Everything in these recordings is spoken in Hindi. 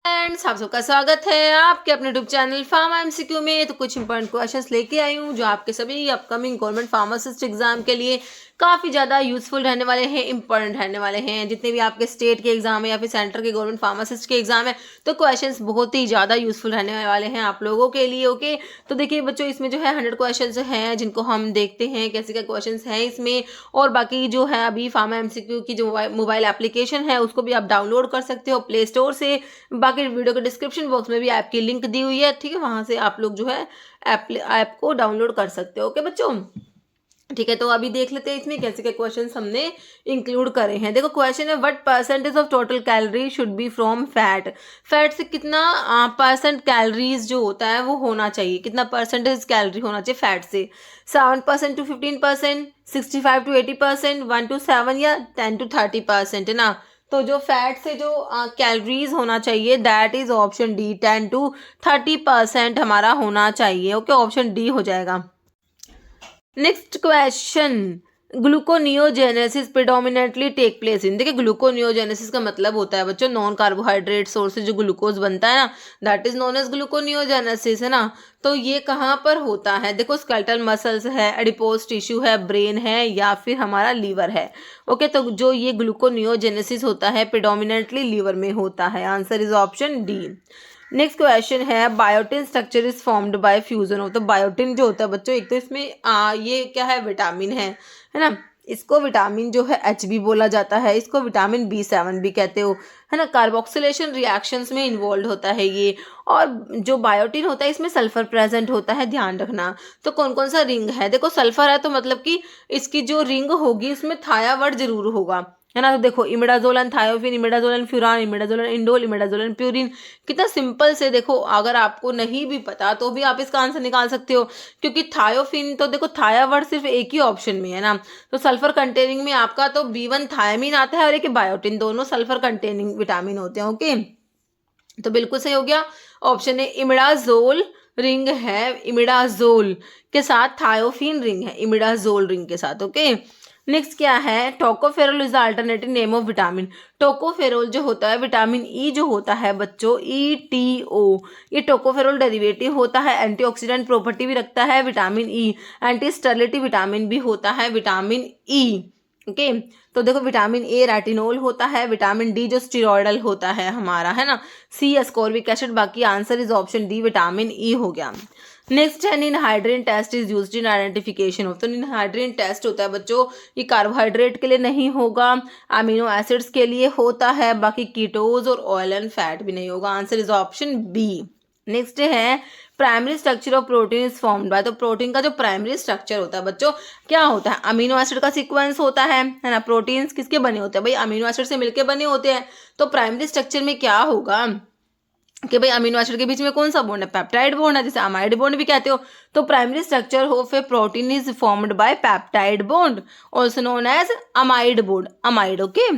फ्रेंड्स, आप सबका स्वागत है आपके अपने यूट्यूब चैनल फार्मा एमसीक्यू में। तो कुछ इंपॉर्टेंट क्वेश्चंस लेके आई हूँ जो आपके सभी अपकमिंग गवर्नमेंट फार्मासिस्ट एग्जाम के लिए काफ़ी ज़्यादा यूजफुल रहने वाले हैं, इंपॉर्टेंट रहने वाले हैं। जितने भी आपके स्टेट के एग्जाम है या फिर सेंटर के गवर्नमेंट फार्मासिस्ट के एग्जाम है, तो क्वेश्चंस बहुत ही ज़्यादा यूजफुल रहने वाले हैं आप लोगों के लिए। ओके, तो देखिए बच्चों, इसमें जो है 100 क्वेश्चन हैं जिनको हम देखते हैं कैसे क्या क्वेश्चन हैं इसमें। और बाकी जो है अभी फार्मा एमसीक्यू की जो मोबाइल एप्लीकेशन है उसको भी आप डाउनलोड कर सकते हो प्ले स्टोर से। बाकी वीडियो के डिस्क्रिप्शन बॉक्स में भी ऐप की लिंक दी हुई है, ठीक है, वहां से आप लोग जो है ऐप को डाउनलोड कर सकते हो। ओके बच्चों, ठीक है, तो अभी देख लेते हैं इसमें कैसे क्या क्वेश्चन हमने इंक्लूड करे हैं। देखो क्वेश्चन है, what percentage of total calorie should be from fat. Fat से कितना परसेंट कैलोरीज जो होता है वो होना चाहिए, कितना परसेंटेज कैलोरी होना चाहिए फैट से। 7% to 15%, 65 to 80%, 1 to 7 या 10 to 30%, है ना। तो जो फैट से जो कैलोरीज होना चाहिए that is option D, 10 to 30% हमारा होना चाहिए। ओके, ऑप्शन डी हो जाएगा। Next question, gluconeogenesis predominantly take place in. देखिए ग्लूकोनियोजेनेसिस का मतलब होता है बच्चों नॉन कार्बोहाइड्रेट सोर्स से जो ग्लूकोज बनता है ना, that is known as gluconeogenesis, है ना। तो ये कहाँ पर होता है? देखो स्केलेटल मसल्स है, एडिपोज टिश्यू है, ब्रेन है या फिर हमारा लीवर है। ओके, तो जो ये ग्लूकोनियोजेनेसिस होता है प्रिडोमिनेटली लीवर में होता है। Answer is option D. Next question है, biotin structure is formed by fusion of. तो बायोटिन जो होता है बच्चों, एक तो इसमें ये क्या है, विटामिन है ना। इसको विटामिन जो है एच बी बोला जाता है, इसको विटामिन B7 भी कहते हो, है ना। कार्बोक्सिलेशन रिएक्शंस में इन्वॉल्व होता है ये। और जो बायोटिन होता है इसमें सल्फर प्रेजेंट होता है, ध्यान रखना। तो कौन कौन सा रिंग है? देखो सल्फर है तो मतलब कि इसकी जो रिंग होगी उसमें थायावर्ड जरूर होगा, है ना। तो देखो इमिडाजोलन थायोफिन, इमिडाजोलन फ्यूरान, इमिडाजोलन इंडोल, इमिडाजोलन प्यूरिन। कितना सिंपल से, देखो अगर आपको नहीं भी पता तो भी आप इसका आंसर निकाल सकते हो, क्योंकि थायोफिन तो देखो थाया वर्ड सिर्फ एक ही ऑप्शन में है ना। तो सल्फर कंटेनिंग में आपका तो B1 थायमिन आता है और एक बायोटिन, दोनों सल्फर कंटेनिंग विटामिन होते हैं। ओके, तो बिल्कुल सही हो गया। ऑप्शन है इमिडाजोल रिंग है, इमिडाजोल के साथ थायोफिन रिंग है, इमिडाजोल रिंग के साथ। ओके, नेक्स्ट क्या है, tocopherol is the alternative name of vitamin. Tocopherol जो होता है विटामिन ई जो होता है बच्चों, ETO, ये टोकोफेरोल डेरिवेटिव होता है, एंटीऑक्सीडेंट प्रॉपर्टी भी रखता है vitamin E, anti sterility vitamin भी होता है विटामिन ई। ओके, तो देखो विटामिन ए रेटिनोल होता है, विटामिन डी जो स्टीरॉयडल होता है हमारा, है ना, सी एस्कॉर्बिक एसिड। बाकी answer is option D, vitamin E हो गया। नेक्स्ट है, ninhydrin test is used in identification of. तो निनहाइड्रिन टेस्ट होता है बच्चों, ये कार्बोहाइड्रेट के लिए नहीं होगा, अमीनो एसिड्स के लिए होता है, बाकी कीटोज और ऑयल एंड फैट भी नहीं होगा। Answer is option B. Next है, primary structure of protein is formed by. तो प्रोटीन का जो प्राइमरी स्ट्रक्चर होता है बच्चों क्या होता है? अमीनो एसिड का सीक्वेंस होता है ना। प्रोटीन्स किसके बने होते हैं भाई? अमीनो एसिड से मिलके बने होते हैं। तो प्राइमरी स्ट्रक्चर में क्या होगा कि भाई अमीनो एसिड के बीच में कौन सा बॉन्ड है? पेप्टाइड बॉन्ड है, जिसे अमाइड बॉन्ड भी कहते हो। तो primary structure of a protein is formed by peptide bond, also known as amide bond, amide. Okay,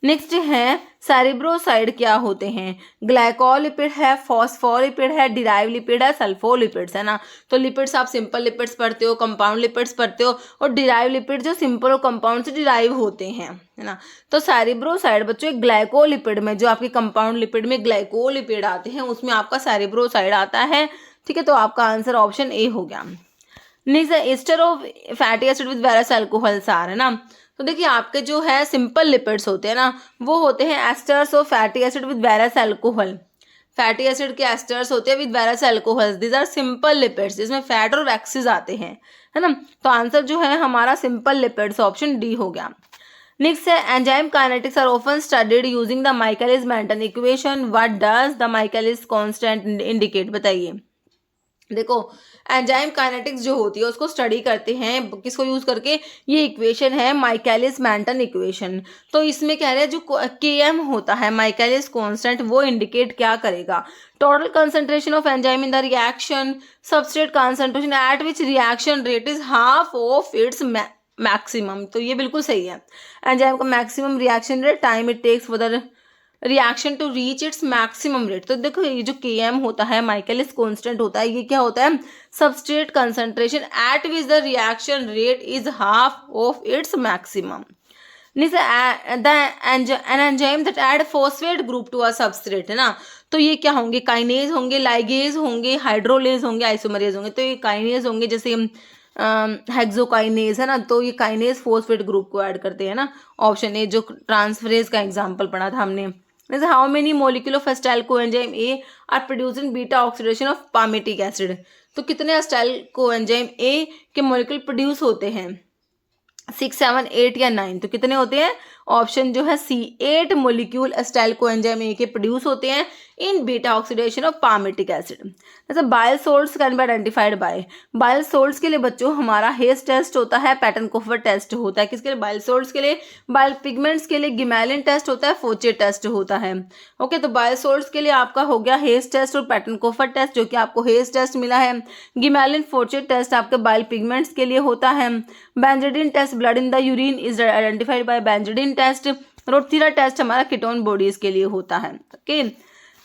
next है, सेरिब्रोसाइड क्या होते हैं? ग्लाइकोलिपिड है, फॉस्फोलिपिड है, डिराइव लिपिड है, सल्फोलिपिड्स, है ना। तो लिपिड्स आप सिंपल लिपिड्स पढ़ते हो, कंपाउंड लिपिड्स पढ़ते हो, और डिराइव लिपिड जो सिंपल और कंपाउंड से डिराइव होते हैं, है ना। तो सेरिब्रोसाइड बच्चों एक ग्लाइकोलिपिड में, जो आपके कंपाउंड लिपिड में ग्लाइकोलिपिड आते हैं उसमें आपका सेरिब्रोसाइड आता है, ठीक है। तो आपका आंसर ऑप्शन ए हो गया। नेक्स्ट है, ester of fatty acid with various alcohol सार, है ना। तो देखिए आपके जो है सिंपल लिपिड्स होते हैं ना, वो होते हैं esters of fatty acid with various alcohol. Fatty acid के एस्टर्स होते हैं with various alcohol, this are simple lipids, जिसमें फैट और वैक्सीज आते हैं, है ना। तो आंसर जो है हमारा सिंपल लिपिड्स, ऑप्शन डी हो गया। नेक्स्ट है, enzyme kinetics are often studied using the Michaelis Menten equation, what does the Michaelis constant indicate? बताइए। देखो एंजाइम काइनेटिक्स जो होती है उसको स्टडी करते हैं किसको यूज करके? ये इक्वेशन है माइकलिस मेंटन इक्वेशन। तो इसमें कह रहे हैं जो Km होता है माइकलिस कांस्टेंट, वो इंडिकेट क्या करेगा? Total concentration of enzyme in the reaction, substrate concentration at which reaction rate is half of its maximum. तो ये बिल्कुल सही है, एंजाइम का maximum reaction rate, time it takes for the reaction to reach its maximum rate. तो देखो ये जो Km होता है माइकलिस कांस्टेंट होता है, ये क्या होता है? Substrate concentration at which the reaction rate is half of its maximum. An enzyme that add phosphate group to a substrate, है ना। तो ये क्या होंगे, काइनेज होंगे, लाइगेज होंगे, हाइड्रोलेज होंगे, आइसोमरेज होंगे। तो ये काइनेज होंगे, जैसे हेक्सोकाइनेज, है ना। तो ये काइनेज फॉस्फेट ग्रुप को ऐड करते हैं ना। ऑप्शन ए, जो ट्रांसफरेज का एग्जाम्पल पढ़ा था हमने। जैसे how many molecule of acetyl coenzyme A R producing beta oxidation of palmitic acid. तो कितने एस्टाइल कोएंजाइम ए के मोलिक्यूल प्रोड्यूस होते हैं, 6, 7, 8 या 9। तो कितने होते हैं, ऑप्शन जो है C, 8 molecule acetyl coenzyme A के प्रोड्यूस होते हैं in beta oxidation of palmitic acid. जैसे bile salts can be identified by, bile salts के लिए बच्चों हमारा हेस टेस्ट होता है, पैटर्न कोफर टेस्ट होता है। किसके लिए, बाइल सोल्ट्स के लिए, बाइल पिगमेंट्स के लिए गिमेलिन टेस्ट होता है, फोचे टेस्ट होता है। ओके, तो बाइल सोल्ट्स के लिए आपका हो गया हेस टेस्ट और पैटर्न कोफर टेस्ट, जो कि आपको हेस टेस्ट मिला है। गिमेलिन फोचे टेस्ट आपके बाइल पिगमेंट्स के लिए होता है। Benzidine test blood in the urine is identified by benzidine test. Rothera test हमारा कीटोन बॉडीज के लिए होता है। Okay,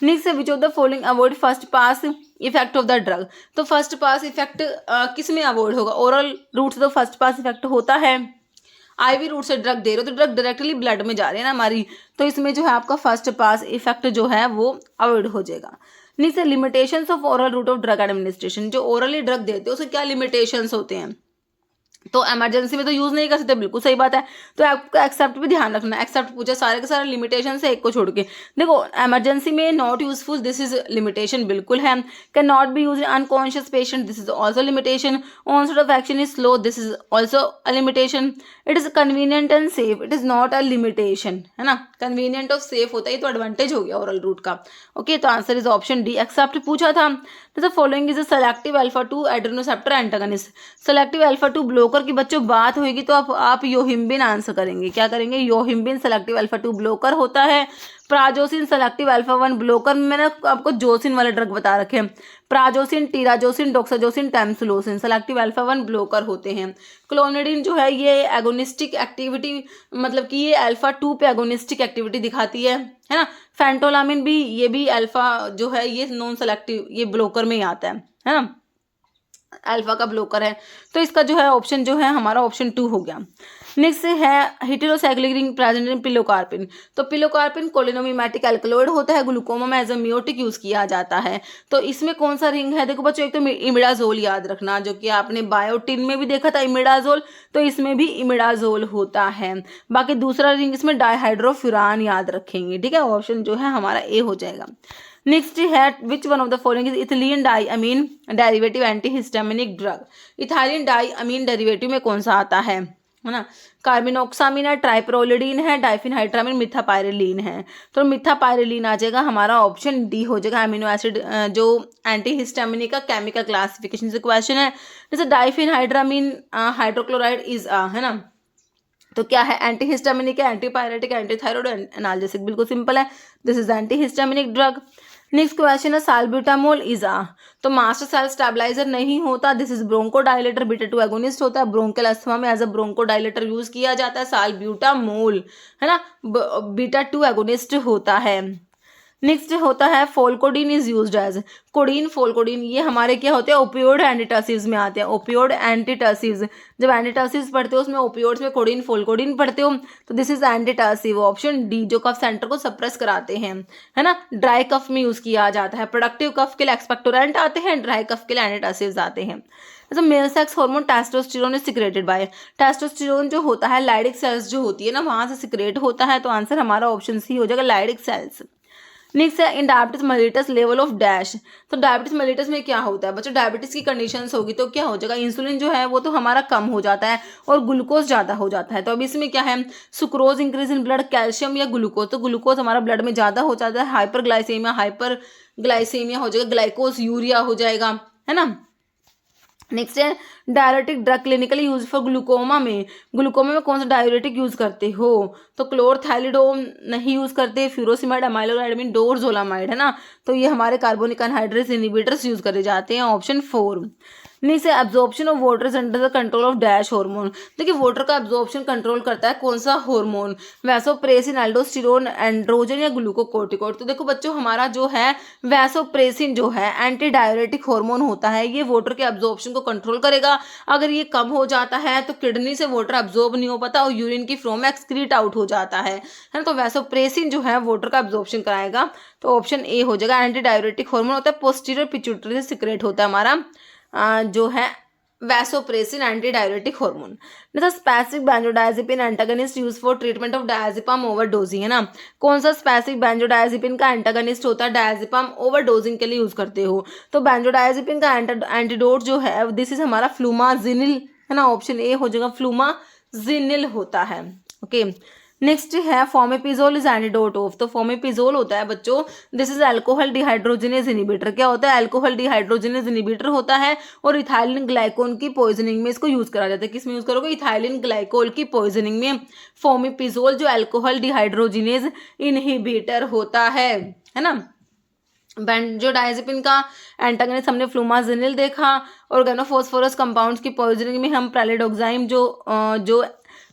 next, which of the following avoid first pass effect of the drug. तो फर्स्ट पास इफेक्ट किस में अवॉइड होगा, ओरल रूट से तो फर्स्ट पास इफेक्ट होता है। आईवी रूट से ड्रग दे रहे हो तो ड्रग डायरेक्टली ब्लड में जा रही है ना हमारी, तो इसमें जो है आपका फर्स्ट पास इफेक्ट जो है वो अवॉइड हो जाएगा। Next, limitations of oral route of drug administration. जो ओरली ड्रग देते हैं उसके क्या लिमिटेशंस होते हैं, तो इमरजेंसी में तो यूज नहीं कर सकते, बिल्कुल सही बात है। तो आपको एक्सेप्ट भी ध्यान रखना है, एक्सेप्ट पूछा सारे के सारे लिमिटेशन से एक को छोड़ के। देखो, इमरजेंसी में not useful, this is limitation बिल्कुल है। Can not be use in unconscious patient, this is also limitation. Onset of action is slow, this is also a limitation. It is convenient and safe, it is not a limitation, है ना। कन्वीनियंट और सेफ होता है, ये तो एडवांटेज हो गया ओरल रूट का। ओके, तो answer is option D, except पूछा था। जैसे following is a selective alpha 2 adrenoceptor antagonist. Selective alpha 2 blocker की बच्चों बात होगी तो आप योहिम्बिन आंसर करेंगे, क्या करेंगे, योहिम्बिन सेलेक्टिव अल्फा 2 ब्लोकर होता है। प्राजोसिन सेलेक्टिव अल्फा 1 ब्लोकर, मैंने आपको जोसिन वाले ड्रग बता रखे हैं। Prazosin, terazosin, doxazosin, tamsulosin selective alpha 1 blocker होते हैं। क्लोनिडिन जो है ये एगोनिस्टिक एक्टिविटी, मतलब कि ये अल्फा 2 पे एगोनिस्टिक एक्टिविटी दिखाती है ना। फेंटोलामिन भी, ये भी अल्फा जो है ये नॉन सेलेक्टिव, ये ब्लोकर में ही आता है ना, अल्फा का ब्लोकर है। तो इसका जो है ऑप्शन जो है हमारा ऑप्शन 2 हो गया। नेक्स्ट है heterocyclic ring present in pilocarpine. तो पिलोकार्पिन कोलिनोमिमेटिक एल्कलॉइड होता है, ग्लूकोमा में एज अ मियोटिक यूज किया जाता है। तो इसमें कौन सा रिंग है, देखो बच्चों, एक तो इमिडाजोल याद रखना, जो कि आपने बायोटिन में भी देखा था इमिडाजोल, तो इसमें भी इमिडाजोल होता है। बाकी दूसरा रिंग इसमें डाइहाइड्रोफ्यूरान याद रखेंगे, ठीक है। ऑप्शन जो है हमारा ए हो जाएगा। नेक्स्ट है which one of the following is ethylene diamine derivative antihistaminic drug. Ethylene diamine derivative में कौन सा आता है ना। कार्बिनोक्सामिन है, ट्राइप्रोलिडीन है, डाइफिनहाइड्रामिन, मिथापायरिलीन है। तो मिथापायरिलीन आ जाएगा हमारा, ऑप्शन डी हो जाएगा। अमीनो एसिड जो एंटीहिस्टामिनिक का केमिकल क्लासिफिकेशन से क्वेश्चन है। जैसे डाइफिनहाइड्रामिन हाइड्रोक्लोराइड इज है ना, तो क्या है, एंटीहिस्टामिनिक है, एंटीपायरेटिक, एंटीथायरॉइड, एनाल्जेसिक, बिल्कुल सिंपल है, this is antihistaminic drug. Next question है साल्ब्यूटामोल इज आ, तो मास्टर सेल स्टेबलाइजर नहीं होता, this is bronchodilator, beta 2 agonist होता है, ब्रोंकियल अस्थमा में एज अ ब्रोंकोडायलेटर यूज किया जाता है साल्ब्यूटामोल, है ना, बीटा 2 एगोनिस्ट होता है। नेक्स्ट होता है फोल्कोडीन इज यूज्ड एज, कोडीन, फोल्कोडीन, ये हमारे क्या होते हैं, ओपियोड एंटीटसिव्स में आते हैं, ओपियोड एंटीटसिव्स। जब एंटीटसिव्स पढ़ते हो उसमें ओपियोड्स में कोडीन फोल्कोडीन पढ़ते हो, तो this is antitussive, option D, जो कफ सेंटर को सप्रेस कराते हैं, है ना। ड्राई कफ में यूज किया जाता है, प्रोडक्टिव कफ के लिए एक्सपेक्टोरेंट आते हैं, ड्राई कफ के लिए एंटीटसिव्स आते हैं। तो male sex hormone testosterone is secreted by, testosterone जो होता है लाइडिक सेल्स जो होती है ना, वहां से सिक्रेट होता है, तो आंसर हमारा ऑप्शन सी हो जाएगा, लाइडिक सेल्स। नेक्स्ट है in diabetes mellitus level of dash. तो डायबिटीज मेलिटस में क्या होता है बच्चों, डायबिटीज की कंडीशंस होगी तो क्या हो जाएगा, इंसुलिन जो है वो तो हमारा कम हो जाता है और ग्लूकोज ज़्यादा हो जाता है। तो अब इसमें क्या है, sucrose increase in blood, calcium या ग्लूकोज, तो ग्लूकोज हमारा ब्लड में ज़्यादा हो जाता है, हाइपरग्लाइसेमिया हो जाएगा, ग्लाइकोज यूरिया हो जाएगा, है ना। नेक्स्ट है diuretic drug clinically use for glaucoma में, ग्लूकोमा में कौन सा डायरेटिक यूज करते हो, तो क्लोरथाइलिडोन नहीं यूज करते, फ्यूरोसिमाइड, अमाइलोराइडमिन, डोरजोलामाइड, है ना। तो ये हमारे कार्बोनिक एनहाइड्रेस इनहिबिटर्स यूज करे जाते हैं, ऑप्शन 4। नीचे से absorption of water is under the control of dash hormone. देखिए वाटर का एब्जॉर्प्शन कंट्रोल करता है कौन सा हार्मोन, वैसोप्रेसिन, एल्डोस्टेरोन, एंड्रोजन या ग्लूकोकोर्टिकॉइड। तो देखो बच्चों हमारा जो है वैसोप्रेसिन जो है एंटी डायरेटिक हार्मोन होता है, ये वाटर के एब्जॉर्प्शन को कंट्रोल करेगा। अगर ये कम हो जाता है तो किडनी से वाटर एब्जॉर्ब नहीं हो पाता और यूरिन की फ्लो में एक्सक्रीट आउट हो जाता है ना। तो वैसोप्रेसिन जो है वाटर का एब्जॉर्प्शन कराएगा, तो ऑप्शन ए हो जाएगा। एंटी डायरेटिक हार्मोन होता है, पोस्टीरियर पिट्यूटरी से सिक्रेट होता है हमारा जो है वैसोप्रेसिन एंटी डायरेटिक हार्मोन। जैसा specific benzodiazepine antagonist use for treatment of diazepam overdosing, है ना। कौन सा स्पेसिफिक बेंजोडायजेपिन का एंटागनिस्ट होता है डायजेपम ओवरडोजिंग के लिए यूज करते हो? तो बेंजोडायजेपिन का एंटीडोट जो है दिस इज हमारा फ्लूमाजिनिल, है ना। ऑप्शन ए हो जाएगा, फ्लूमाजिनिल होता है। ओके नेक्स्ट है फॉमेपिजोल इज एंटीडोट ऑफ। तो फॉमेपिजोल होता है बच्चों this is alcohol dehydrogenase inhibitor. क्या होता है? अल्कोहल डिहाइड्रोजिनेज इनिबिटर होता है और इथाइलिन ग्लाइकोल की पॉइजनिंग में इसको यूज करा जाता है। किस में यूज करोगे? इथाइलिन ग्लाइकोल की पॉइजनिंग में फॉमेपिजोल जो अल्कोहल डिहाइड्रोजिनेज इनहिबिटर होता है ना। बेंजोडायजेपिन का एंटागनिस्ट हमने फ्लूमाजिनिल देखा। ऑर्गेनोफॉस्फोरस कंपाउंड्स की पॉइजनिंग में हम प्रेलिडोक्साइम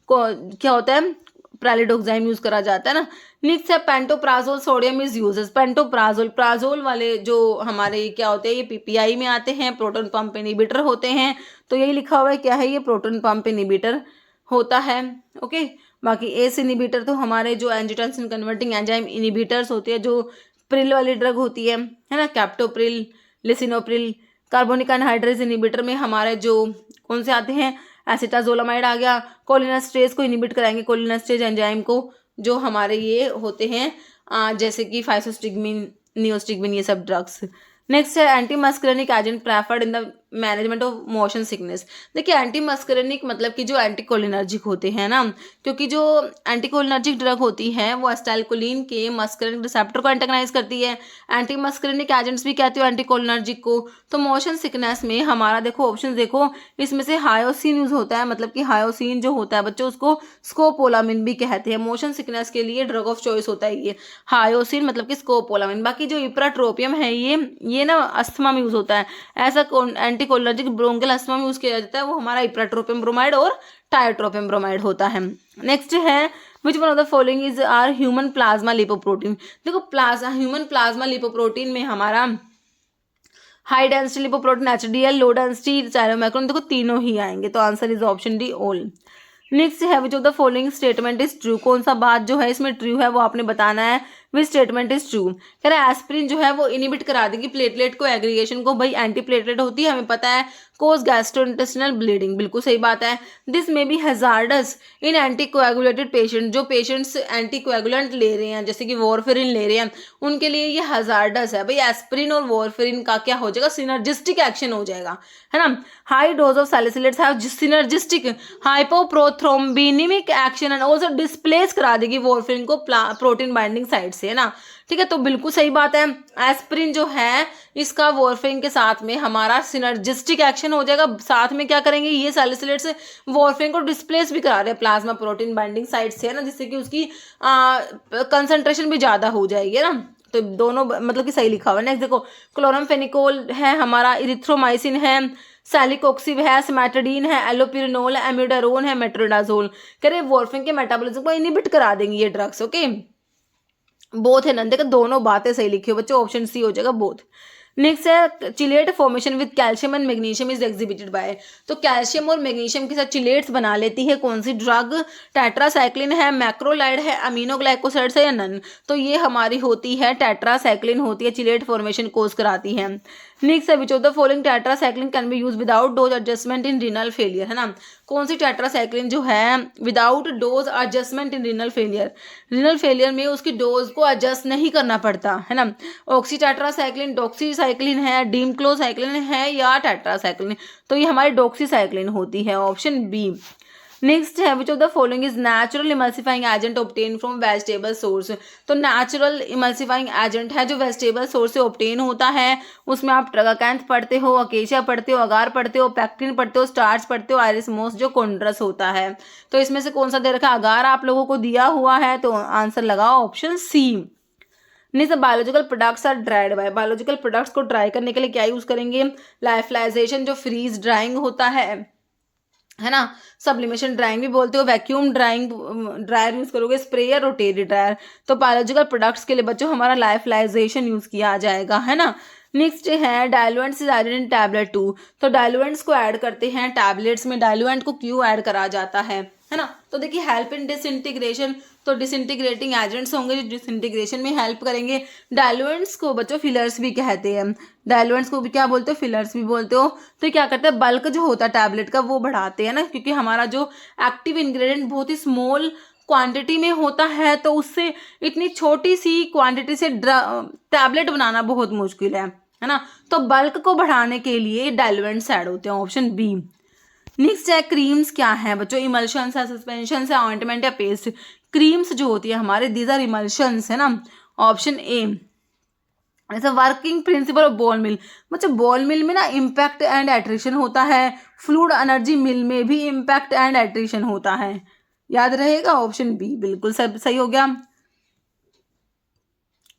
क्या होता है? प्रेलिडोक्साइम यूज करा जाता है ना। नेक्स्ट है pantoprazole sodium is uses. Pantoprazole Prajol वाले जो हमारे क्या होते हैं ये पीपीआई में आते हैं, प्रोटॉन पंप इनिबिटर होते हैं। तो यही लिखा हुआ है क्या है? ये प्रोटॉन पंप इनिबिटर होता है। ओके बाकी एस इनिबिटर तो हमारे जो एंजियोटेंसिन कन्वर्टिंग एंजाइम इनिबिटर्स होते हैं, जो प्रिल वाली ड्रग होती है ना, captopril, lisinopril. Carbonic anhydrase inhibitor में हमारे जो कौन से आते हैं? एसिटाजोलामाइड आ गया। कोलिनेस्टेज को इनिबिट कराएंगे, कोलिनेस्टेज एंजाइम को, जो हमारे ये होते हैं जैसे कि फाइसोस्टिग्मिन, नियोस्टिग्मिन, ये सब ड्रग्स। नेक्स्ट है anti muscarinic agent preferred in the management of motion sickness. देखिए एंटी मस्करेनिक मतलब कि जो एंटीकोलिनर्जिक होते हैं ना, क्योंकि जो एंटीकोलिनर्जिक ड्रग होती है वो एसिटाइलकोलिन के मस्करेनिक रिसेप्टर को एंटागनाइज करती है। एंटी मस्करेनिक एजेंट्स भी कहते हो एंटीकोलिनर्जिक को। तो मोशन सिकनेस में हमारा देखो ऑप्शन देखो, इसमें से हायोसिन यूज होता है, मतलब कि हायोसिन जो होता है बच्चों उसको स्कोपोलामिन भी कहते हैं। मोशन सिकनेस के लिए ड्रग ऑफ चॉइस होता है ये हायोसिन, मतलब कि स्कोपोलामिन। बाकी जो इप्राट्रोपियम है ये ना अस्थमा में यूज होता है। ऐसा एंटीकोलिनर्जिक ब्रोंकियल अस्थमा में यूज किया जाता है, वो हमारा इप्राट्रोपियम ब्रोमाइड और टायोट्रोपियम ब्रोमाइड होता है। नेक्स्ट है which one of the following is are human plasma lipoprotein. देखो ह्यूमन प्लाज्मा लिपोप्रोटीन में हमारा high density lipoprotein, HDL, low density chylomicron, देखो तीनों ही आएंगे। तो answer is option D all. Next है which of the following statement is true. कौन सा बात जो है इसमें ट्रू है वो आपने बताना है। Which statement is true? कह रहा है एस्प्रिन जो है वो इनिबिट करा देगी प्लेटलेट को एग्रीगेशन को। भाई एंटी प्लेटलेट होती है हमें पता है, कोज गैस्ट्रोइंटेस्टिनल ब्लीडिंग, बिल्कुल सही बात है। दिस में बी हैजार्डस इन एंटी कोएगुलेटेड पेशेंट, जो पेशेंट्स एंटी कोएगुलेंट ले रहे हैं जैसे कि वॉरफेरिन ले रहे हैं उनके लिए ये हैजार्डस है। भाई एस्प्रिन और वॉरफेरिन का क्या हो जाएगा? सिनर्जिस्टिक एक्शन हो जाएगा, है ना। High dose of salicylates have synergistic hypoprothrombinemic action and also displace करा देगी वॉरफेरिन को प्रोटीन बाइंडिंग साइट से, है ना। ठीक है तो बिल्कुल सही बात है। एस्प्रिन जो है इसका वॉरफेरिन के साथ में हमारा सिनर्जिस्टिक एक्शन हो जाएगा। साथ में क्या करेंगे? ये सैलिसिलेट्स वॉरफेरिन को डिस्प्लेस भी करा रहे हैं प्लाज्मा प्रोटीन बाइंडिंग साइट से, है ना, जिससे कि उसकी कंसंट्रेशन भी ज्यादा हो जाएगी, है ना। तो दोनों मतलब कि सही लिखा हुआ है। नेक्स्ट देखो क्लोरमफेनिकोल है हमारा, इरिथ्रोमाइसिन है, सैलिकोक्सिब है, सिमेटाडीन है, एलोपिरिनोल है, एम्यूडारोन है, मेट्रोडाजोल। करे वॉरफेरिन के मेटाबॉलिज्म को इनिबिट करा देंगे ये ड्रग्स। ओके बोथ है नन, देखो दोनों बातें सही लिखी हो बच्चों, ऑप्शन सी हो जाएगा बोथ। नेक्स्ट है chelate formation with calcium and magnesium is exhibited by. तो कैल्शियम और मैग्नीशियम के साथ चिलेट्स बना लेती है कौन सी ड्रग? टेट्रासाइक्लिन है, मैक्रोलाइड है, अमीनोग्लाइकोसाइड्स है या नन? तो ये हमारी होती है टेट्रासाइक्लिन होती है, चिलेट फॉर्मेशन कोज कराती है। नेक्स्ट है which of the following tetracycline can be use without dose adjustment in renal failure, है ना। कौन सी टेट्रासाइक्लिन जो है without dose adjustment in renal failure, renal failure में उसकी डोज को एडजस्ट नहीं करना पड़ता, है ना। ऑक्सी टेट्रासाइक्लिन, डॉक्सीसाइक्लिन है, डीमक्लोसाइक्लिन है या टेट्रासाइक्लिन? तो ये हमारी डॉक्सीसाइक्लिन होती है, ऑप्शन बी। नेक्स्ट है which of the following is natural emulsifying agent obtain from vegetable source. तो नेचुरल इमल्सिफाइंग एजेंट है जो वेजिटेबल सोर्स से ऑब्टेन होता है, उसमें आप ट्रगाकैंथ पढ़ते हो, अकेशिया पढ़ते हो, अगार पढ़ते हो, पैक्टिन पढ़ते हो, स्टार्च पढ़ते हो, आयरिस मोस जो कोंड्रस होता है। तो इसमें से कौन सा दे रखा है? अगार आप लोगों को दिया हुआ है, तो आंसर लगाओ ऑप्शन सी। नहीं, biological products are dried by, biological products को ड्राई करने के लिए क्या यूज करेंगे, लाइफलाइजेशन जो फ्रीज ड्राइंग होता है ना, सब्लिमेशन ड्राइंग भी बोलते हो, वैक्यूम ड्राइंग ड्रायर यूज करोगे, स्प्रे या रोटेरी ड्रायर। तो बायोलॉजिकल प्रोडक्ट्स के लिए बच्चों हमारा लाइफलाइजेशन यूज किया जाएगा, है ना। नेक्स्ट है डाइलुएंट्स इज एडेड इन टैबलेट 2। तो डाइलुएंट्स को ऐड करते हैं टैबलेट्स में, डाइलुएंट को क्यों ऐड करा जाता है ना। तो देखिए हेल्प इन डिसइंटीग्रेशन, तो डिसइंटीग्रेटिंग एजेंट्स होंगे जो डिसइंटीग्रेशन में हेल्प करेंगे। डाइलुएंट्स को बच्चों फिलर्स भी कहते हैं, डाइलुएंट्स को भी क्या बोलते हो, फिलर्स भी बोलते हो। तो क्या करते हैं, बल्क जो होता है टैबलेट का वो बढ़ाते हैं ना, क्योंकि हमारा जो एक्टिव इंग्रेडिएंट बहुत ही स्मॉल क्वांटिटी में होता है, तो उससे इतनी छोटी सी क्वांटिटी से टैबलेट बनाना बहुत मुश्किल है ना। तो बल्क को बढ़ाने के लिए डाइलुएंट्स ऐड होते हैं, ऑप्शन बी। नेक्स्ट है क्रीम्स क्या है बच्चों, इमल्शंस है, सस्पेंशन है, ऑइंटमेंट या पेस्ट। क्रीम्स जो होती है हमारे दीज आर इमल्शंस, है ना, ऑप्शन ए। ऐसा वर्किंग प्रिंसिपल ऑफ बॉल मिल, मतलब बॉल मिल में ना इम्पैक्ट एंड एट्रिशन होता है, फ्लूइड एनर्जी मिल में भी इम्पैक्ट एंड एट्रिशन होता है, याद रहेगा, ऑप्शन बी बिल्कुल सब सही हो गया।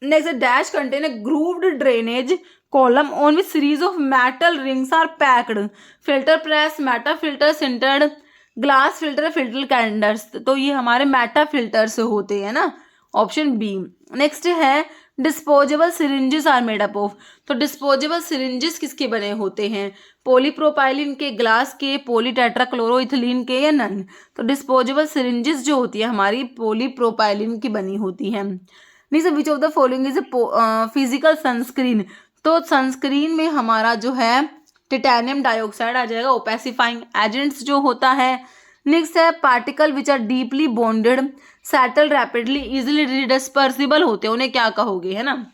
Next dash contain a grooved drainage column on which series of metal rings are packed, filter press, meta filter, sintered glass filter, filter calendars. तो ये हमारे मेटा फिल्टर्स होते हैं ना, ऑप्शन बी। नेक्स्ट है disposable syringes are made up of. तो डिस्पोजेबल सिरिंजेस किसके बने होते हैं, पॉलीप्रोपाइलिन के, ग्लास के, पॉलीटेट्राक्लोरोइथिलीन के या नन। तो डिस्पोजेबल सिरिंजेस जो होती है हमारी पॉलीप्रोपाइलिन की बनी होती है। Next which of the following is physical sunscreen. तो सनस्क्रीन में हमारा जो है टिटेनियम डाइऑक्साइड आ जाएगा, ओपेसिफाइंग एजेंट्स जो होता है। नेक्स्ट है particle which are deeply bonded, settle rapidly, easily dispersible होते हैं, उन्हें क्या कहोगे, है ना,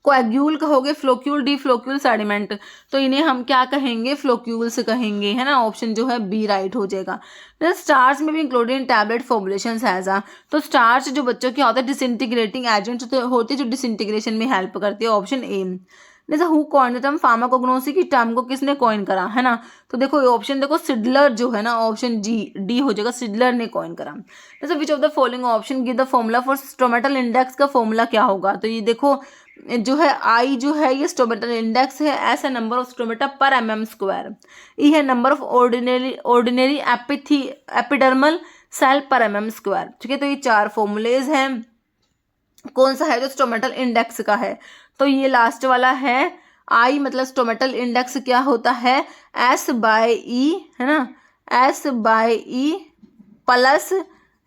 कोएग्यूल कहोगे, फ्लोक्यूल, डी फ्लोक्यूल, सेडिमेंट। तो इन्हें हम क्या कहेंगे, फ्लोक्यूल्स कहेंगे, है ना, ऑप्शन जो है बी राइट हो जाएगा। स्टार्च में भी इंक्लूडेड इन टैबलेट फॉर्मुलेशन हैजा। तो स्टार्च जो बच्चों क्या होता है, डिसइंटीग्रेटिंग एजेंट होती है जो डिसइंटीग्रेशन में हेल्प करती है, ऑप्शन ए। जैसे who coin the term pharmacognosy की टर्म को किसने कॉइन करा, है ना। तो देखो ऑप्शन देखो सिडलर जो है ना, ऑप्शन जी डी हो जाएगा, सिडलर ने कॉइन करा। जैसे which of the following option give the formula for stomatal index का फॉर्मूला क्या होगा। तो ये देखो जो है आई जो है ये स्टोमेटल इंडेक्स है, एस है नंबर ऑफ स्टोमेटा पर mm स्क्वायर, ई है number of ordinary epidermal cell पर mm स्क्वायर। ठीक है, तो ये चार फॉर्मूलेज हैं, कौन सा है जो स्टोमेटल इंडेक्स का है, तो ये लास्ट वाला है आई, मतलब स्टोमेटल इंडेक्स क्या होता है, एस बाय ई, है ना, S by E plus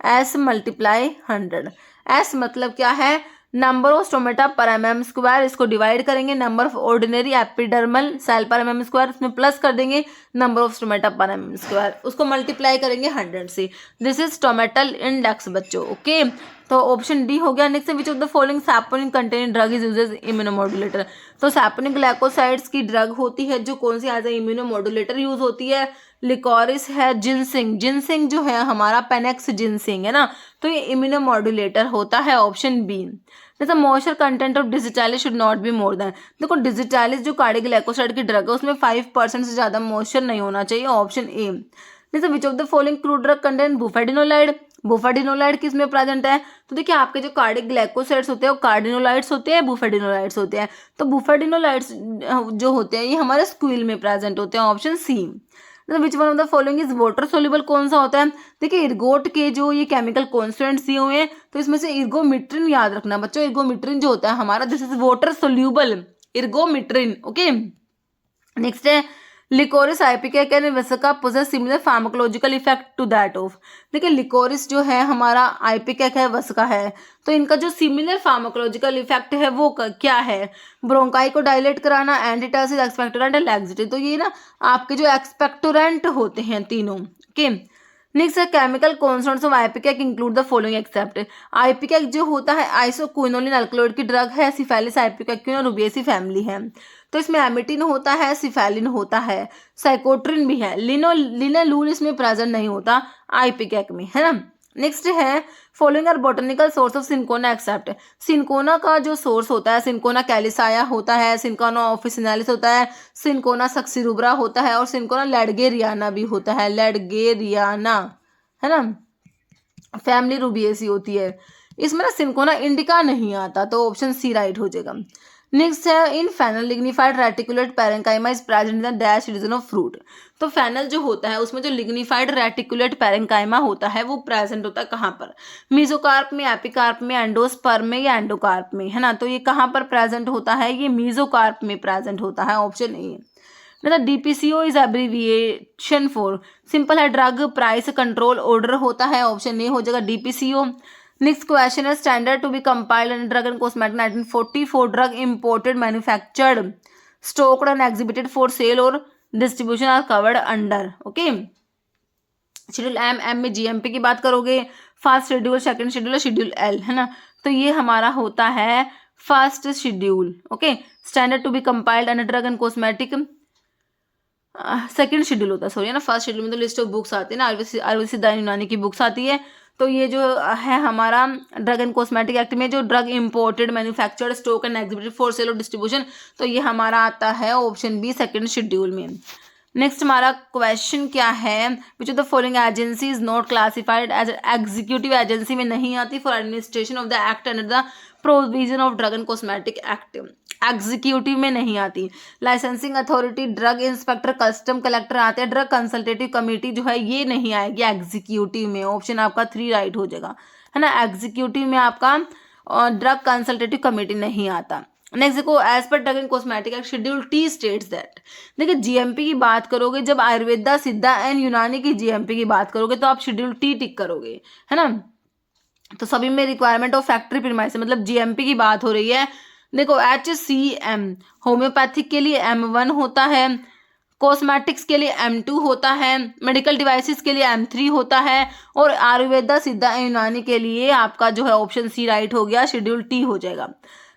S multiply 100। S मतलब क्या है, नंबर ऑफ स्टोमेटा पर mm स्क्वायर, इसको डिवाइड करेंगे number of ordinary epidermal cell पर mm स्क्वायर, उसमें प्लस कर देंगे नंबर ऑफ स्टोमेटा पर mm स्क्वायर, उसको मल्टीप्लाई करेंगे 100 से। दिस इज स्टोमेटल इंडेक्स बच्चों, ओके। तो ऑप्शन डी हो गया। Next which of the following saponin containing drug is uses immunomodulator. तो सैपोनिन ग्लाइकोसाइड्स की ड्रग होती है जो कौन सी एज ए इम्यूनोमोडुलेटर यूज होती है, लिकोरिस है, जिनसिंग, जिनसिंग जो है हमारा पेनेक्स जिनसिंग, है ना, तो ये इम्यूनोमोडुलेटर होता है, ऑप्शन बी। जैसे moisture content of digitalis should not be more than. देखो डिजिटालिस जो कार्डियोग्लाइकोसाइड की ड्रग है उसमें 5% से ज़्यादा मॉइस्चर नहीं होना चाहिए, ऑप्शन ए। जैसे which of the following crude drug content bufadienolide. Bufadienolide किस में प्रेजेंट है, तो देखिए आपके जो कार्डियोग्लाइकोसाइड्स होते हैं वो कार्डिनोलाइड्स होते हैं, बुफेडिनोलाइड्स होते हैं। तो बुफेडिनोलाइड्स जो होते हैं ये हमारे स्क्वील में प्रेजेंट होते हैं, option C. Which one of the following is water soluble, कौन सा होता है, देखिए इर्गोट के जो ये केमिकल कॉन्स्टेंट्स दिए हुए हैं तो इसमें से इर्गोमिट्रिन याद रखना बच्चों, इर्गोमिट्रिन जो होता है हमारा this is water soluble, ergometrine, okay. Next है liquorice ipecac and vasaka possess similar pharmacological effect to that of. देखिए लिकोरिस जो है हमारा आइपिकेक है, वसका है, तो इनका जो सिमिलर फार्माकोलॉजिकल इफेक्ट है वो क्या है, ब्रोंकाई को डायलेट कराना, एंटीटर्सिस, एक्सपेक्टोरेंट एंड लैक्सेटिव। तो ये ना आपके जो एक्सपेक्टोरेंट होते हैं तीनों, ओके। नेक्स्ट है chemical constants of ipecac include the following except. Ipecac जो होता है आइसोक्विनोलिन अल्कलॉइड की ड्रग है, सिफेलिस आइपिकेक्विन और रुबिएसी फैमिली है, तो इसमें एमिटिन होता है, सिफेलिन होता है, साइकोट्रिन भी है, लिनालूल इसमें प्रेजेंट नहीं होता आइपिकेक में, है ना। नेक्स्ट है following are botanical source of cinchona except. Cinchona का जो सोर्स होता है, सिंकोना कैलिसाया होता है, सिंकोना ऑफिसिनालिस होता है, सिंकोना सक्सिरुब्रा होता है और सिंकोना लेडगेरियाना भी होता है, लेडगेरियाना, है ना, फैमिली रूबिएसी होती है। इसमें ना सिंकोना इंडिका नहीं आता, तो ऑप्शन सी राइट हो जाएगा। नेक्स्ट है in fennel lignified reticulate parenchyma is present in the dash region of fruit. तो फेनल जो होता है उसमें जो लिग्निफाइड रेटिकुलेट पैरेंकाइमा होता है वो प्रेजेंट होता है कहाँ पर? मीजोकार्प में, एपिकार्प में, एंडोस्पर्म में या एंडोकार्प में, है ना। तो ये कहाँ पर प्रेजेंट होता है? ये मीजोकार्प में प्रेजेंट होता है, ऑप्शन ए। मतलब DPCO is abbreviation for, simple है ड्रग प्राइस कंट्रोल ऑर्डर होता है, ऑप्शन ए हो जाएगा डीपीसीओ। नेक्स्ट क्वेश्चन है standard to be compiled under drug and cosmetic 1944 drug imported manufactured stocked and exhibited for sale और distribution are covered under. Okay, schedule M में जीएमपी की बात करोगे, first schedule, second schedule, schedule L, है ना। तो ये हमारा होता है first schedule. Okay, standard to be compiled under drug and cosmetic second schedule होता है, सॉरी, है ना। फर्स्ट शेड्यूल में तो लिस्ट ऑफ बुक्स आती है ना, आयुर्वेद सिद्ध यूनानी की बुक्स आती है। तो ये जो है हमारा ड्रग एंड कॉस्मेटिक एक्ट में जो drug imported manufactured stock and exhibited for sale और डिस्ट्रीब्यूशन, तो ये हमारा आता है ऑप्शन बी सेकंड शेड्यूल में। नेक्स्ट हमारा क्वेश्चन क्या है, which of the following agency is not classified as executive agency में नहीं आती for administration of the act under the provision of drug and cosmetic act, executive में नहीं आती। Licensing authority, drug inspector, custom collector आते हैं। ड्रग कंसल्टेटिव कमेटी जो है ये नहीं आएगी एग्जीक्यूटिव में, ऑप्शन आपका 3 राइट हो जाएगा, है ना। एग्जीक्यूटिव में आपका ड्रग कंसल्टेटिव कमेटी नहीं आता। नेक्स्ट देखो, as per drug and cosmetic act schedule T states that. देखिए जीएमपी की बात करोगे, जब आयुर्वेदा सिद्धा एंड यूनानी की जीएमपी की बात करोगे तो आप शेड्यूल टी टिक करोगे, है ना। तो सभी में रिक्वायरमेंट ऑफ फैक्ट्री प्रीमाइस, मतलब जीएमपी की बात हो रही है। देखो HCM होम्योपैथिक के लिए M1 होता है, कॉस्मेटिक्स के लिए M2 होता है, मेडिकल डिवाइसेस के लिए M3 होता है, और आयुर्वेदा सिद्धा यूनानी के लिए आपका जो है ऑप्शन सी राइट हो गया, शेड्यूल टी हो जाएगा।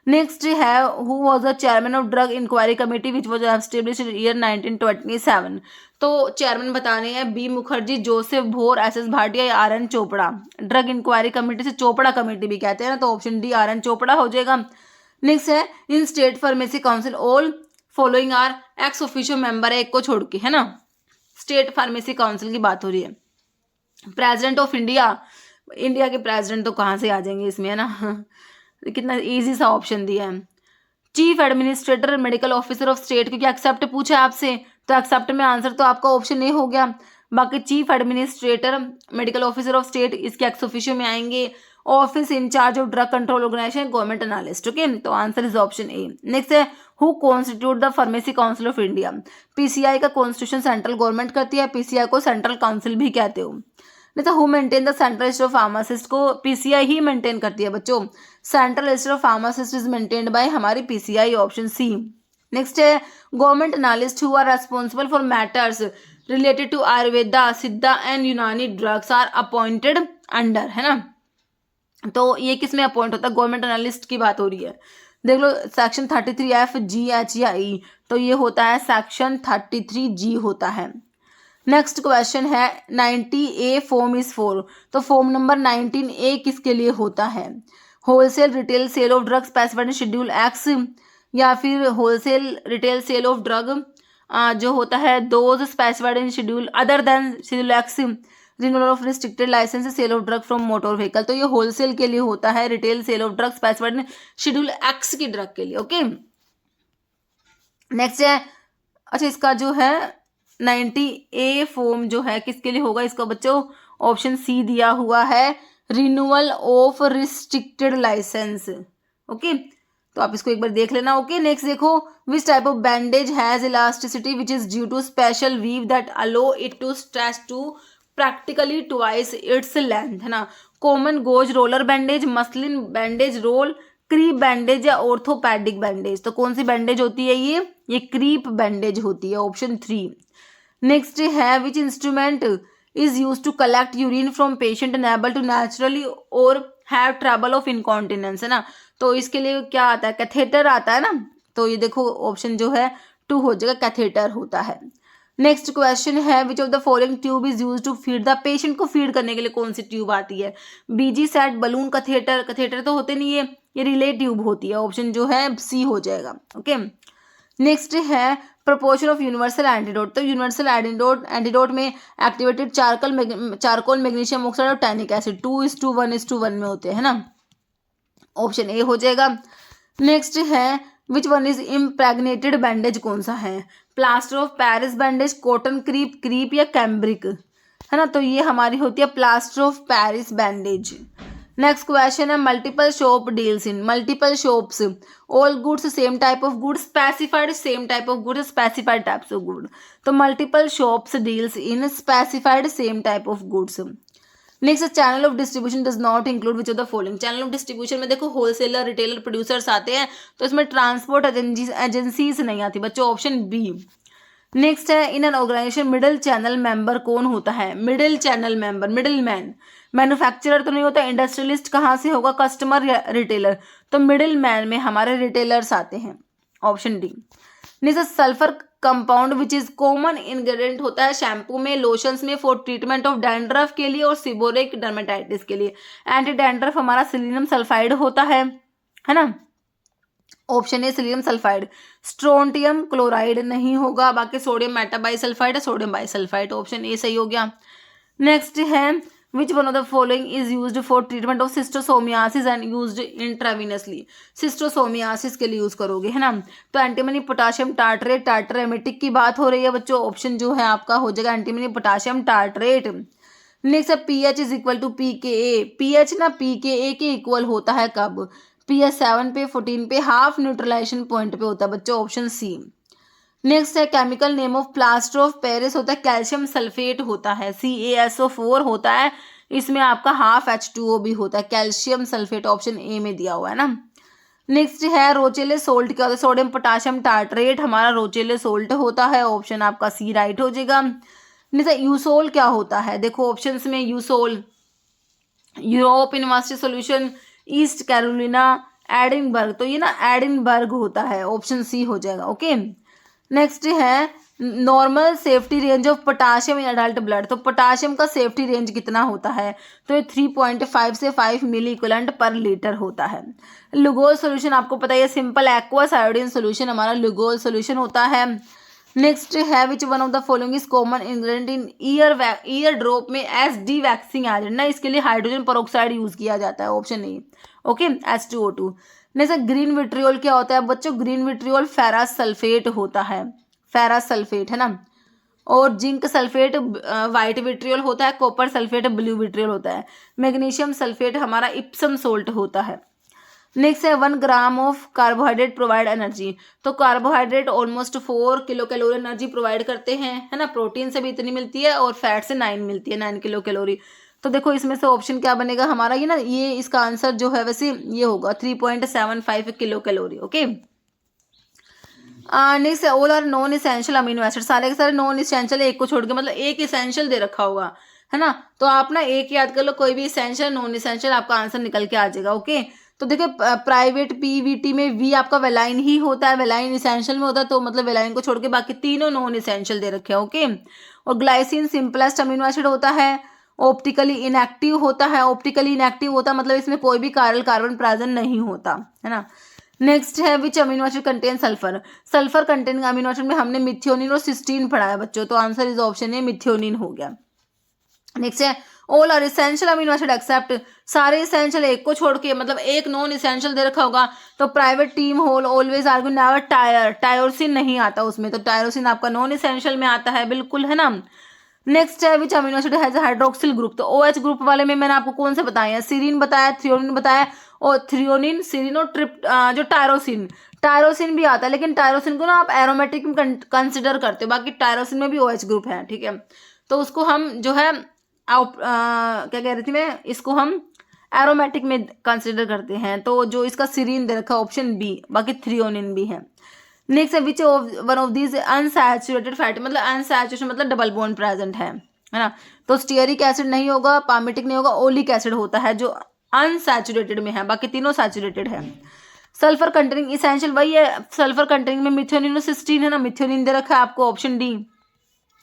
नेक्स्ट है who was the chairman of drug inquiry committee which was established in year 1927। तो चेयरमैन बताने हैं B Mukherjee, Joseph Bhore, SS Bhatia या RN Chopra. Drug inquiry committee से चोपड़ा कमेटी भी कहते हैं ना, तो ऑप्शन डी RN चोपड़ा हो जाएगा। नेक्स्ट है in state pharmacy council all following are ex officio member है, एक को छोड़ के, है ना। स्टेट फार्मेसी काउंसिल की बात हो रही है। प्रेसिडेंट ऑफ इंडिया, इंडिया के प्रेसिडेंट तो कहाँ से आ जाएंगे इसमें, है ना। कितना इजी सा ऑप्शन दिया है। Chief administrator, medical officer of state, क्योंकि एक्सेप्ट पूछा है आपसे तो एक्सेप्ट में आंसर तो आपका ऑप्शन ए हो गया। बाकी chief administrator, medical officer of state, इसके एक्स ऑफिशियो में आएंगे। Office incharge of drug control organisation, government analyst. Okay, तो answer is option A. Next है who constitute the pharmacy council of India. PCI का कॉन्स्टिट्यूशन सेंट्रल गवर्नमेंट करती है, पीसीआई को सेंट्रल काउंसिल भी कहते हो। नहीं तो who maintain the central list of pharmacist, को पीसीआई ही मेंटेन करती है बच्चों। Central list of pharmacist is maintained by हमारी पीसीआई, ऑप्शन सी। नेक्स्ट है government analyst who are responsible for matters related to Ayurveda Siddha and यूनानी ड्रग्स आर अपॉइंटेड अंडर, है ना। तो ये किस में अपॉइंट होता है? गवर्नमेंट एनालिस्ट की बात हो रही है। देख लो सेक्शन 33F, G, H या E, तो ये होता है सेक्शन 33G होता है। नेक्स्ट क्वेश्चन है 90A फॉर्म इज फॉर, तो फॉर्म नंबर 19A किसके लिए होता है? Wholesale retail sale of drug specified in schedule X, या फिर wholesale retail sale of drug जो होता है those specified in schedule other than schedule X, renewal of restricted licence sale of drug from motor vehicle. तो ये होलसेल के लिए होता है, retail sale of drug specified in schedule X की ड्रग के लिए। ओके, नेक्स्ट है, अच्छा इसका जो है 90A फॉर्म जो है किसके लिए होगा इसका बच्चों? ऑप्शन सी दिया हुआ है, renewal of restricted licence. Okay, तो आप इसको एक बार देख लेना। ओके, नेक्स्ट देखो, which type of bandage has elasticity which is due to special weave that allow it to stretch to practically twice its length, है ना। Common gauze roller bandage, muslin bandage roll, crepe bandage या ऑर्थोपैडिक बैंडेज। तो कौन सी बैंडेज होती है ये क्रीप बैंडेज होती है, ऑप्शन 3। नेक्स्ट है which instrument is use to collect urine from patient unable to naturally or have trouble of incontinence, है ना। तो इसके लिए क्या आता है? कैथेटर आता है ना। तो ये देखो ऑप्शन जो है 2 हो जाएगा, कैथेटर होता है। नेक्स्ट क्वेश्चन है which of the following tube is use to feed the patient, को फीड करने के लिए कौन सी ट्यूब आती है? BG set, balloon, catheter. Catheter तो होते नहीं है, ये रिले ट्यूब होती है, ऑप्शन जो है सी हो जाएगा। ओके, नेक्स्ट है प्रोपोर्शन ऑफ यूनिवर्सल एंटीडोट। तो यूनिवर्सल एंटीडोट में एक्टिवेटेड चारकोल मैग्नीशियम ऑक्साइड और टैनिक एसिड 2:1:1 में होते हैं, है ना। ऑप्शन ए हो जाएगा। नेक्स्ट है which one is impregnated bandage, कौन सा है, plaster of Paris bandage, cotton crepe, crepe या कैम्ब्रिक, है ना, तो ये हमारी होती है plaster of Paris bandage. Next question है multiple shop deals in, multiple shops, all goods, same type of goods, specified, same type of goods, specified types of good, तो multiple shops deals in specified same type of goods. Next channel of distribution does not include which of the following, channel of distribution में देखो होलसेलर, रिटेलर, प्रोड्यूसर्स आते हैं, तो इसमें ट्रांसपोर्ट एजेंसीज नहीं आती बच्चों, ऑप्शन बी। नेक्स्ट है in an organization middle channel member कौन होता है, middle channel member, middle man, manufacturer तो नहीं होता, इंडस्ट्रियलिस्ट कहाँ से होगा, कस्टमर या रिटेलर, तो मिडिल मैन में हमारे रिटेलर्स आते हैं, option D. Next sulphur compound which is common ingredient होता है शैम्पू में, लोशंस में, फॉर ट्रीटमेंट ऑफ डैंड्रफ के लिए और सीबोरिक डर्मेटाइटिस के लिए। एंटी डैंड्रफ हमारा सिलियम सल्फाइड होता है ना, option A selenium sulphide. Strontium chloride नहीं होगा, बाकी सोडियम मेटाबाइसल्फाइड है, सोडियम बाइसल्फाइड, ऑप्शन ए सही हो गया। नेक्स्ट है which one of the following is used for treatment of schistosomiasis and used intravenously, schistosomiasis के लिए यूज करोगे, है ना, तो एंटीमनी पोटाशियम टार्टरेट, टार्टरेमेटिक की बात हो रही है बच्चों, ऑप्शन जो है आपका हो जाएगा एंटीमनी पोटाशियम टार्टरेट। नेक्स्ट है pH is equal to P K A, pH ना पी के ए के इक्वल होता है कब, पीएच 7 पे, 14 पे, हाफ न्यूट्रलाइजेशन पॉइंट पे होता है बच्चों, ऑप्शन सी। नेक्स्ट है chemical name of plaster of Paris होता है कैल्शियम सल्फेट होता है, CaSO4 होता है, इसमें आपका हाफ H2O भी होता है, कैल्शियम सल्फेट ऑप्शन ए में दिया हुआ है ना। नेक्स्ट है रोचेले सोल्ट क्या होता है, सोडियम पोटाशियम टार्टरेट हमारा रोचेले सोल्ट होता है, ऑप्शन आपका सी राइट हो जाएगा। नेक्स्ट यूसोल क्या होता है, देखो ऑप्शंस में Eusol, Europe university solution, East Carolina, Edinburgh, तो ये ना एडिनबर्ग होता है, ऑप्शन सी हो जाएगा। ओके नेक्स्ट है normal safety range of potassium in adult blood, तो पोटाशियम का सेफ्टी रेंज कितना होता है, तो ये 3.5 से 5 मिली इक्विवेलेंट पर लीटर होता है। लुगोल सोल्यूशन आपको पता है सिंपल एक्वस आयोडीन सोल्यूशन हमारा लुगोल सोल्यूशन होता है। नेक्स्ट है which one of the following is common ingredient in year drop में एज डी वैक्सिंग एजेंट ना, इसके लिए हाइड्रोजन पेरोक्साइड यूज किया जाता है, ऑप्शन ए। Okay H2O2। Next green vitriol क्या होता है बच्चों, ग्रीन विट्रियोल फेरस सल्फेट होता है, फेरस सल्फेट है ना, और जिंक सल्फेट वाइट विट्रियोल होता है, कॉपर सल्फेट ब्लू विट्रियोल होता है, मैग्नीशियम सल्फेट हमारा इप्सम सोल्ट होता है। नेक्स्ट है 1 gram of carbohydrate provide energy, तो carbohydrate almost 4 kilo calorie energy provide करते हैं, है ना, प्रोटीन से भी इतनी मिलती है और फैट से 9 मिलती है, 9 किलो कैलोरी। तो देखो इसमें से ऑप्शन क्या बनेगा हमारा, ये ना ये इसका आंसर जो है वैसे ये होगा 3.75 kilo calorie. Okay next all are non essential amino acid, सारे के सारे नॉन इसेंशियल, एक को छोड़ के मतलब एक इसेंशियल दे रखा होगा, है ना, तो आप ना एक याद कर लो, कोई भी इसेंशियल नॉन इसेंशियल आपका आंसर निकल के आ जाएगा। ओके तो देखिए प्राइवेट पीवीटी में वी आपका वेलाइन ही होता है, वेलाइन इसेंशियल में होता है, तो मतलब वेलाइन को छोड़ के बाकी तीनों नॉन इसेंशियल दे रखे हैं। ओके और ग्लाइसिन सिंपलेस्ट अमीनो एसिड होता है, ऑप्टिकली इनएक्टिव होता है, ऑप्टिकली इनएक्टिव होता है मतलब इसमें कोई भी कायरल कार्बन प्रेजेंट नहीं होता, है ना। नेक्स्ट है which amino acid contain sulphur, sulphur containing amino acid में हमने मिथियोनिन और सिस्टीन पढ़ा है बच्चों, तो answer is option A methionine हो गया। नेक्स्ट है all are essential amino acid except, सारे इसेंशियल एक को छोड़ के मतलब एक नॉन इसेंशियल दे रखा होगा, तो private team whole always argue never tyrosine नहीं आता उसमें, तो टायरोसिन आपका नॉन इसेंशियल में आता है, बिल्कुल है ना। नेक्स्ट है which amino acid has hydroxyl group, तो OH ग्रुप वाले में मैंने आपको कौन से बताए हैं, सीरीन बताया, थ्रियोनिन बताया, और थ्रियोनिन सीरीन और जो टायरोसिन भी आता है, लेकिन टायरोसिन को ना आप एरोमेटिक में कंसिडर करते हो, बाकी टायरोसिन में भी OH ग्रुप है, ठीक है, तो उसको हम जो है क्या कह रही थी मैं, इसको हम एरोमेटिक में कंसिडर करते हैं, तो जो इसका सीरीन दे रखा है ऑप्शन बी, बाकी थ्रियोनिन भी है। नेक्स्ट है which one of these unsaturated fatty, मतलब अनसैचुरेशन मतलब डबल बॉन्ड प्रेजेंट है ना, तो स्टीयरिक एसिड नहीं होगा, पामिटिक नहीं होगा, ओलिक एसिड होता है जो अनसैचुरेटेड में है, बाकी तीनों सैचुरेटेड है। सल्फर कंटेनिंग इसेंशियल वही है, सल्फर कंटेनिंग में मिथियोनिन और सिस्टीन है ना, मिथियोनिन दे रखा है आपको ऑप्शन डी।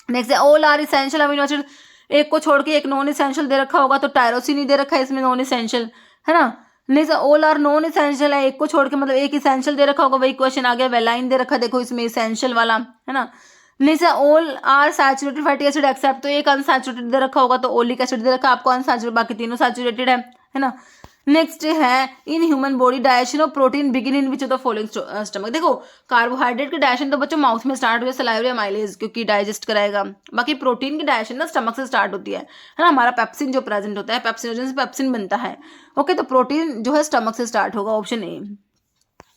नेक्स्ट है all are essential amino acid, एक को छोड़ के एक नॉन इसेंशियल दे रखा होगा, तो टायरोसिन ही दे रखा है इसमें नॉन इसेंशियल, है ना। Next all are non essential है, एक को छोड़ के मतलब एक इसेंशियल दे रखा होगा, वही क्वेश्चन आ गया, वेलाइन दे रखा देखो इसमें इसेंशियल वाला, है ना। Next all are saturated fatty acid except, तो एक अनसैचुरेटेड दे रखा होगा, तो ओलिक एसिड दे रखा आपको अनसैचुरेटेड, बाकी तीनों सैचुरेटेड है ना। नेक्स्ट है in human body digestion of protein begin in which of the following stomach. देखो कार्बोहाइड्रेट की डाइजेशन तो बच्चों माउथ में स्टार्ट हुई है, सलाइवा या माइलेज क्योंकि डाइजेस्ट कराएगा। बाकी प्रोटीन की डाइजेशन ना स्टमक से स्टार्ट होती है ना। हमारा पेप्सिन जो प्रेजेंट होता है, पेप्सिनोजन से पेप्सिन बनता है। ओके, तो प्रोटीन जो है स्टमक से स्टार्ट होगा, ऑप्शन ए।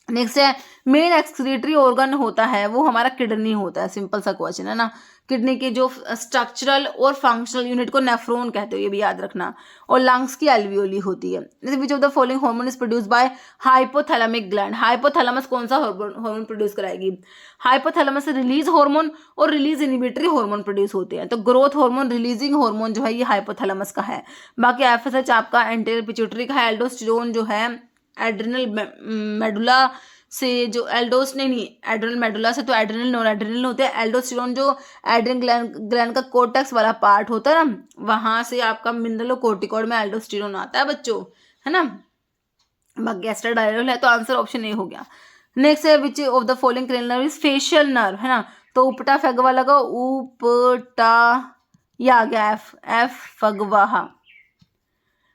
नेक्स्ट है मेन एक्सक्रीटरी ऑर्गन होता है वो हमारा किडनी होता है। सिंपल सा क्वेश्चन है ना। किडनी की जो स्ट्रक्चरल और फंक्शनल यूनिट को नेफ्रॉन कहते हो, ये भी याद रखना। और लंग्स की एल्वियोली होती है। Which of the following hormone is produce by hypothalamic gland. Hypothalamus कौन सा हार्मोन प्रोड्यूस कराएगी? हाइपोथैलेमस से रिलीज हार्मोन और रिलीज इनिबिटरी हार्मोन प्रोड्यूस होते हैं। तो ग्रोथ हार्मोन, रिलीजिंग हार्मोन जो है ये हाइपोथैलेमस का है। बाकी एफएसएच आपका एंटीरियर पिट्यूटरी का है। एल्डोस्टेरोन जो है एड्रिनल मेडुला से जो एड्रिनल मेडुला से तो एड्रिनल नॉन एड्रिनल होते हैं। एल्डोस्टेरोन जो एड्रिनल ग्लैंड का कोर्टेक्स वाला पार्ट होता है ना, वहां से आपका मिनरल कोर्टिकॉइड में एल्डोस्टेरोन आता है बच्चों, है ना। बाकी एस्ट्राडायरल है, तो आंसर ऑप्शन ए हो गया। नेक्स्ट है which of the following cranial nerve is facial nerve, है ना। तो उपटा फगवा लगा, उपटा या आ गया एफ फगवाहा,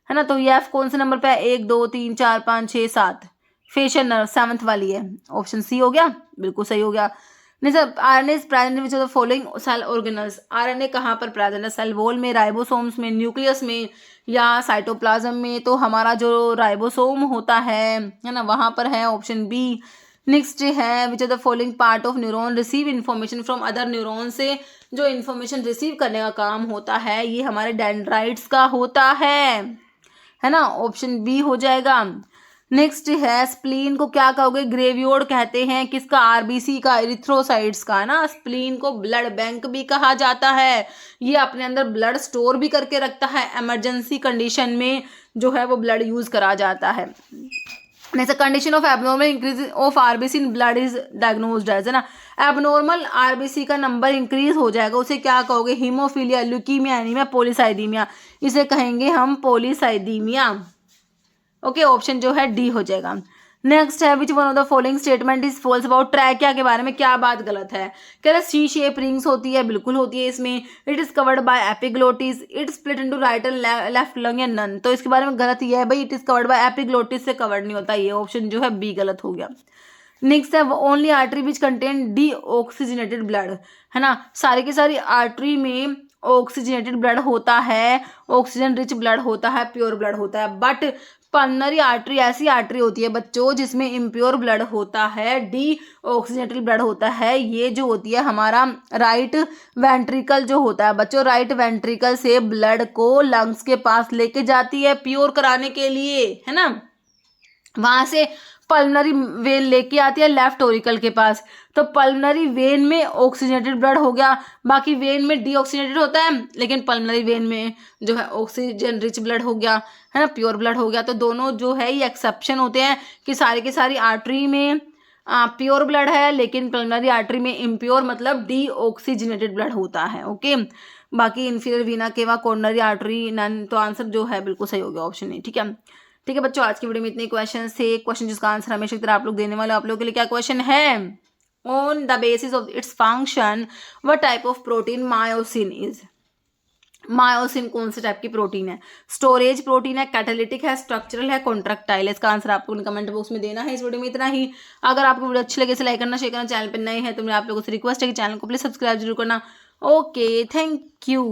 है ना। तो ये एफ कौन से नंबर पे है? 1 2 3 4 5 6 7। फेशियल नर्व 7th वाली है, ऑप्शन सी हो गया, बिल्कुल सही हो गया। नहीं sir, RNA is present which of the following cell organelles. RNA कहाँ पर प्रेजेंट है? सेल वॉल में, राइबोसोम्स में, न्यूक्लियस में या साइटोप्लाज्म में? तो हमारा जो राइबोसोम होता है ना, वहां पर है, ऑप्शन बी। नेक्स्ट है which of the following part of neuron receive information from other neuron. से जो इन्फॉर्मेशन रिसीव करने का काम होता है ये हमारे डेंड्राइट्स का होता है ना, ऑप्शन बी हो जाएगा। नेक्स्ट है स्प्लीन को क्या कहोगे? ग्रेवियोड कहते हैं। किसका? आरबीसी का, एरिथ्रोसाइट्स का, है ना। स्प्लीन को ब्लड बैंक भी कहा जाता है। ये अपने अंदर ब्लड स्टोर भी करके रखता है, इमरजेंसी कंडीशन में जो है वो ब्लड यूज करा जाता है। Next condition of abnormal increase of RBC in blood is diagnosed as, है ना। एबनॉर्मल आरबीसी का नंबर इंक्रीज हो जाएगा, उसे क्या कहोगे? Haemophilia, leukaemia, anaemia, polycythaemia. इसे कहेंगे हम पॉलीसाइदीमिया। ओके, ऑप्शन जो है डी हो जाएगा। नेक्स्ट है which one of the following statement is false about trachea के बारे में क्या बात गलत है? कह रहे सी शेप रिंग्स होती है, बिल्कुल होती है इसमें। It is covered by epiglottis, it split into right and left lung या नन। तो इसके बारे में गलत ये है भाई, it is covered by epiglottis से कवर्ड नहीं होता, ये ऑप्शन जो है बी गलत हो गया। नेक्स्ट है only artery which contain D oxygenated blood, है ना। सारी की सारी आर्टरी में ऑक्सीजनेटेड ब्लड होता है, ऑक्सीजन रिच ब्लड होता है, प्योर ब्लड होता है। बट पल्मनरी आर्टरी ऐसी आर्टरी होती है बच्चों जिसमें इम्प्योर ब्लड होता है, डी ऑक्सीजनेटेड ब्लड होता है। ये जो होती है हमारा राइट वेंट्रिकल जो होता है बच्चों, राइट वेंट्रिकल से ब्लड को लंग्स के पास लेके जाती है प्योर कराने के लिए, है ना। वहां से पल्मनरी वेन लेके आती है लेफ्ट ओरिकल के पास। तो पल्मनरी वेन में ऑक्सीजनेटेड ब्लड हो गया, बाकी वेन में डीऑक्सीजनेटेड होता है, लेकिन पल्मनरी वेन में जो है ऑक्सीजन रिच ब्लड हो गया, है ना, प्योर ब्लड हो गया। तो दोनों जो है ये एक्सेप्शन होते हैं कि सारी की सारी आर्टरी में प्योर ब्लड है, लेकिन पल्मनरी आर्टरी में इम्प्योर मतलब डीऑक्सीजनेटेड ब्लड होता है। ओके, बाकी इन्फीरियर वीना केवा कोरोनरी आर्टरी नन। तो आंसर जो है बिल्कुल सही हो गया, ऑप्शन ए। ठीक है, ठीक है बच्चों, आज की वीडियो में इतने क्वेश्चन थे। क्वेश्चन जिसका आंसर हमेशा की तरह आप लोग देने वाले, आप लोगों के लिए क्या क्वेश्चन है? On the basis of its function what type of protein myosin is. Myosin कौन से टाइप की प्रोटीन है? स्टोरेज प्रोटीन है, कैटालिटिक है, स्ट्रक्चरल है, कॉन्ट्रैक्टाइल है। इसका आंसर आपको कमेंट बॉक्स में देना है। इस वीडियो में इतना ही। अगर आपको वीडियो अच्छी लगे इसे लाइक करना, शेयर करना, चैनल पर नए हैं तो मैं आप लोगों से रिक्वेस्ट है कि चैनल को प्लीज सब्सक्राइब जरूर करना। Okay, thank you.